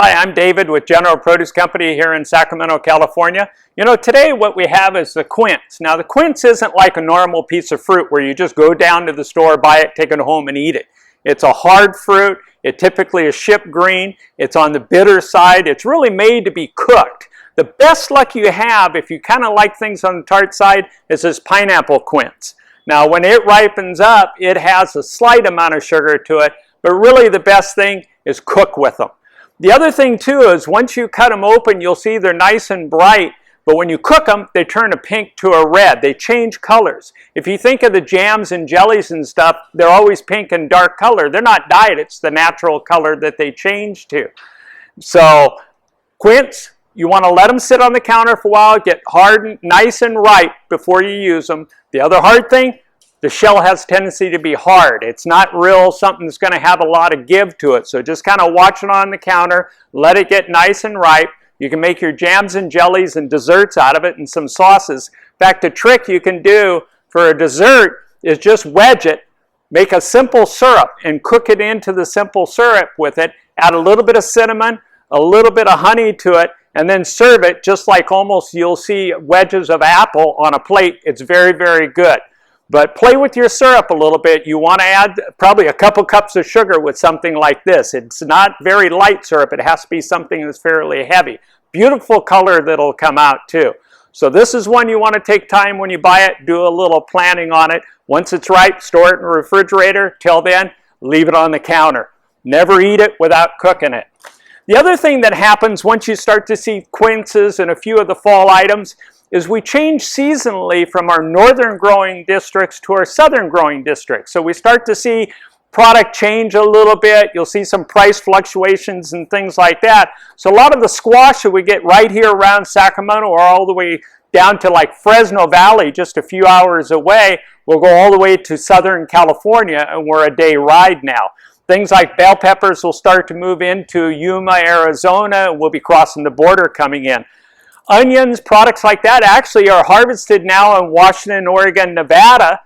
Hi, I'm David with General Produce Company here in Sacramento, California. You know, today what we have is the quince. Now, the quince isn't like a normal piece of fruit where you just go down to the store, buy it, take it home, and eat it. It's a hard fruit. It typically is shipped green. It's on the bitter side. It's really made to be cooked. The best luck you have, if you kind of like things on the tart side, is this pineapple quince. Now, when it ripens up, it has a slight amount of sugar to it, but really the best thing is cook with them. The other thing too is once you cut them open, you'll see they're nice and bright, but when you cook them, they turn a pink to a red. They change colors. If you think of the jams and jellies and stuff, they're always pink and dark color. They're not dyed, it's the natural color that they change to. So quince, you want to let them sit on the counter for a while, get hard and nice and ripe before you use them. The other hard thing, the shell has tendency to be hard. It's not real something that's going to have a lot of give to it. So just kind of watch it on the counter, let it get nice and ripe. You can make your jams and jellies and desserts out of it and some sauces. In fact, a trick you can do for a dessert is just wedge it, make a simple syrup and cook it into the simple syrup with it, add a little bit of cinnamon, a little bit of honey to it, and then serve it just like almost you'll see wedges of apple on a plate. It's very, very good. But play with your syrup a little bit. You want to add probably a couple cups of sugar with something like this. It's not very light syrup. It has to be something that's fairly heavy. Beautiful color that'll come out too. So this is one you want to take time when you buy it. Do a little planning on it. Once it's ripe, store it in the refrigerator. Till then, leave it on the counter. Never eat it without cooking it. The other thing that happens once you start to see quinces and a few of the fall items is we change seasonally from our northern growing districts to our southern growing districts. So we start to see product change a little bit. You'll see some price fluctuations and things like that. So a lot of the squash that we get right here around Sacramento or all the way down to like Fresno Valley, just a few hours away, will go all the way to Southern California, and we're a day ride now. Things like bell peppers will start to move into Yuma, Arizona, and we'll be crossing the border coming in. Onions, products like that actually are harvested now in Washington, Oregon, Nevada.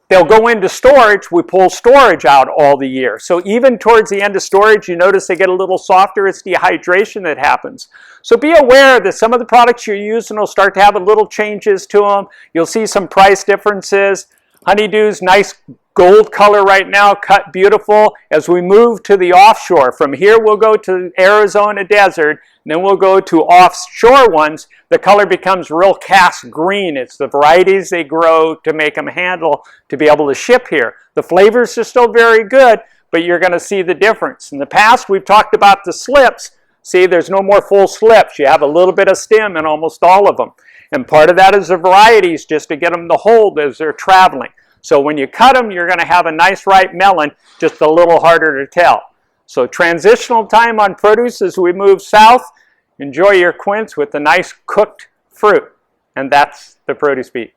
They'll go into storage. We pull storage out all the year. So even towards the end of storage, you notice they get a little softer. It's dehydration that happens. So be aware that some of the products you're using will start to have a little changes to them. You'll see some price differences. Honeydew's nice gold color right now, cut beautiful. As we move to the offshore, from here we'll go to Arizona desert, and then we'll go to offshore ones. The color becomes real cast green. It's the varieties they grow to make them handle to be able to ship here. The flavors are still very good, but you're going to see the difference. In the past, we've talked about the slips. See, there's no more full slips. You have a little bit of stem in almost all of them. And part of that is the varieties, just to get them to hold as they're traveling. So when you cut them, you're going to have a nice ripe melon, just a little harder to tell. So transitional time on produce as we move south. Enjoy your quince with the nice cooked fruit. And that's the Produce Beat.